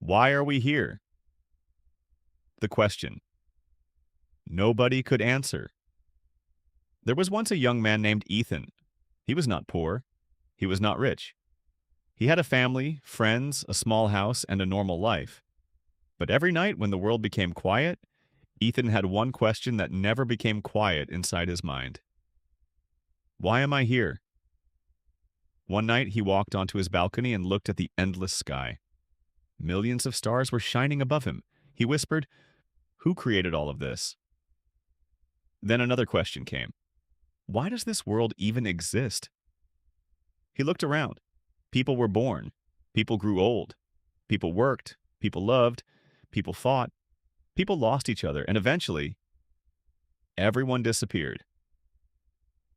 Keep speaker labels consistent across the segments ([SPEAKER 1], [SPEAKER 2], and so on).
[SPEAKER 1] Why are we here? The question. Nobody could answer. There was once a young man named Ethan. He was not poor. He was not rich. He had a family, friends, a small house, and a normal life. But every night when the world became quiet, Ethan had one question that never became quiet inside his mind. Why am I here? One night he walked onto his balcony and looked at the endless sky. Millions of stars were shining above him. He whispered, "Who created all of this?" Then another question came. Why does this world even exist? He looked around. People were born. People grew old. People worked. People loved. People fought. People lost each other. And eventually, everyone disappeared.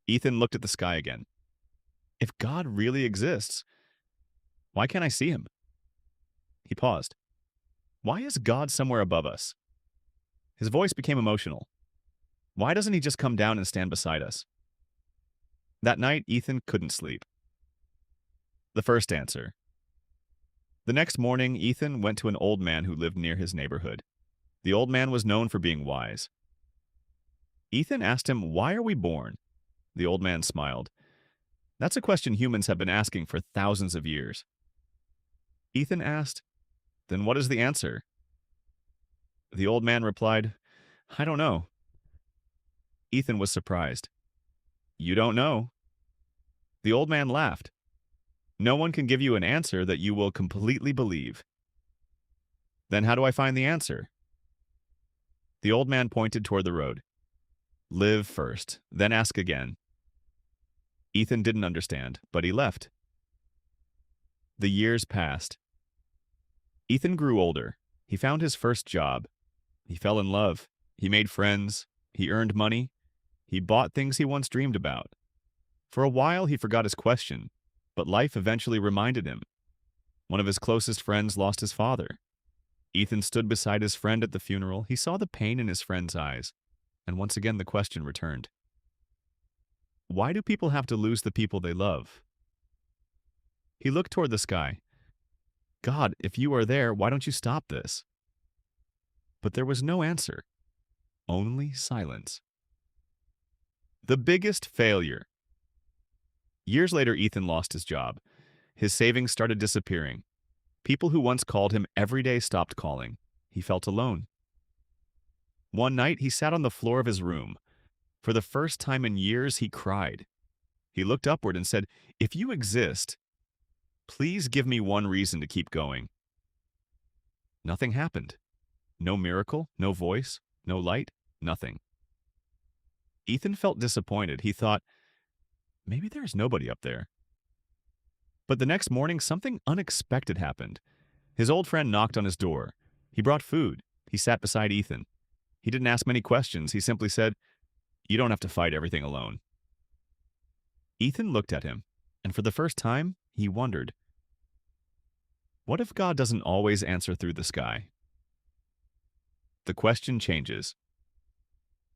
[SPEAKER 1] Ethan looked at the sky again. If God really exists, why can't I see him? He paused. Why is God somewhere above us? His voice became emotional. Why doesn't he just come down and stand beside us? That night, Ethan couldn't sleep. The first answer. The next morning, Ethan went to an old man who lived near his neighborhood. The old man was known for being wise. Ethan asked him, "Why are we born?" The old man smiled. "That's a question humans have been asking for thousands of years." Ethan asked, "Then what is the answer?" The old man replied, "I don't know." Ethan was surprised. "You don't know?" The old man laughed. "No one can give you an answer that you will completely believe." "Then how do I find the answer?" The old man pointed toward the road. "Live first, then ask again." Ethan didn't understand, but he left. The years passed. Ethan grew older. He found his first job. He fell in love. He made friends. He earned money. He bought things he once dreamed about. For a while, he forgot his question, but life eventually reminded him. One of his closest friends lost his father. Ethan stood beside his friend at the funeral. He saw the pain in his friend's eyes, and once again the question returned. Why do people have to lose the people they love? He looked toward the sky. God, if you are there, why don't you stop this? But there was no answer, only silence. The biggest failure. Years later, Ethan lost his job. His savings started disappearing. People who once called him every day stopped calling. He felt alone. One night, he sat on the floor of his room. For the first time in years, he cried. He looked upward and said, "If you exist, please give me one reason to keep going." Nothing happened. No miracle, no voice, no light, nothing. Ethan felt disappointed. He thought, maybe there's nobody up there. But the next morning, something unexpected happened. His old friend knocked on his door. He brought food. He sat beside Ethan. He didn't ask many questions. He simply said, "You don't have to fight everything alone." Ethan looked at him, and for the first time, he wondered, what if God doesn't always answer through the sky? The question changes.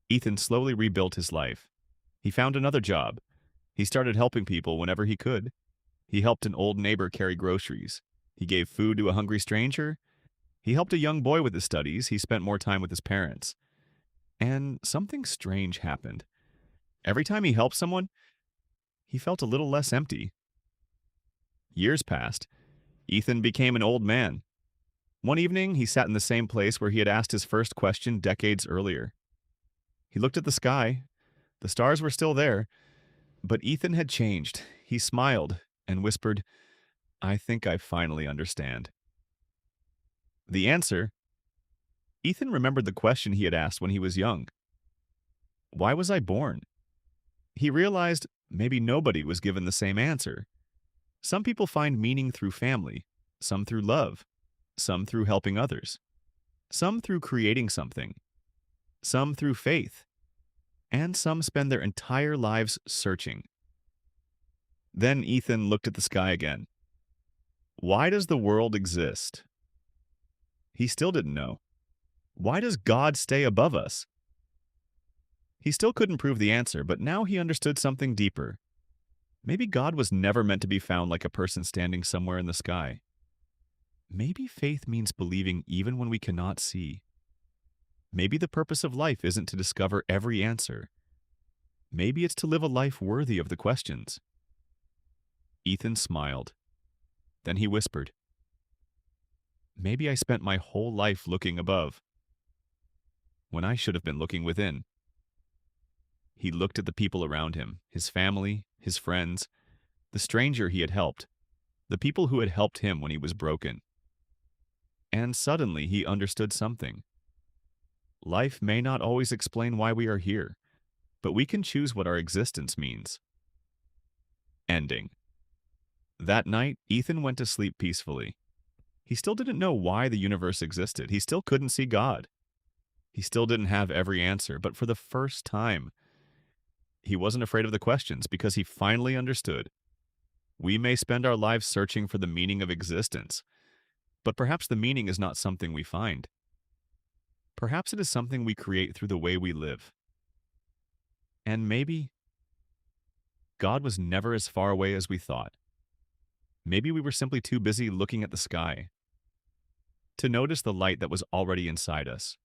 [SPEAKER 1] Ethan slowly rebuilt his life. He found another job. He started helping people whenever he could. He helped an old neighbor carry groceries. He gave food to a hungry stranger. He helped a young boy with his studies. He spent more time with his parents. And something strange happened. Every time he helped someone, he felt a little less empty. Years passed. Ethan became an old man. One evening, he sat in the same place where he had asked his first question decades earlier. He looked at the sky. The stars were still there, but Ethan had changed. He smiled and whispered, "I think I finally understand." The answer? Ethan remembered the question he had asked when he was young. Why was I born? He realized maybe nobody was given the same answer. Some people find meaning through family, some through love, some through helping others, some through creating something, some through faith, and some spend their entire lives searching. Then Ethan looked at the sky again. Why does the world exist? He still didn't know. Why does God stay above us? He still couldn't prove the answer, but now he understood something deeper. Maybe God was never meant to be found like a person standing somewhere in the sky. Maybe faith means believing even when we cannot see. Maybe the purpose of life isn't to discover every answer. Maybe it's to live a life worthy of the questions. Ethan smiled. Then he whispered, "Maybe I spent my whole life looking above, when I should have been looking within." He looked at the people around him, his family, his friends, the stranger he had helped, the people who had helped him when he was broken. And suddenly he understood something. Life may not always explain why we are here, but we can choose what our existence means. Ending. That night, Ethan went to sleep peacefully. He still didn't know why the universe existed. He still couldn't see God. He still didn't have every answer, but for the first time, he wasn't afraid of the questions because he finally understood. We may spend our lives searching for the meaning of existence, but perhaps the meaning is not something we find. Perhaps it is something we create through the way we live. And maybe God was never as far away as we thought. Maybe we were simply too busy looking at the sky to notice the light that was already inside us.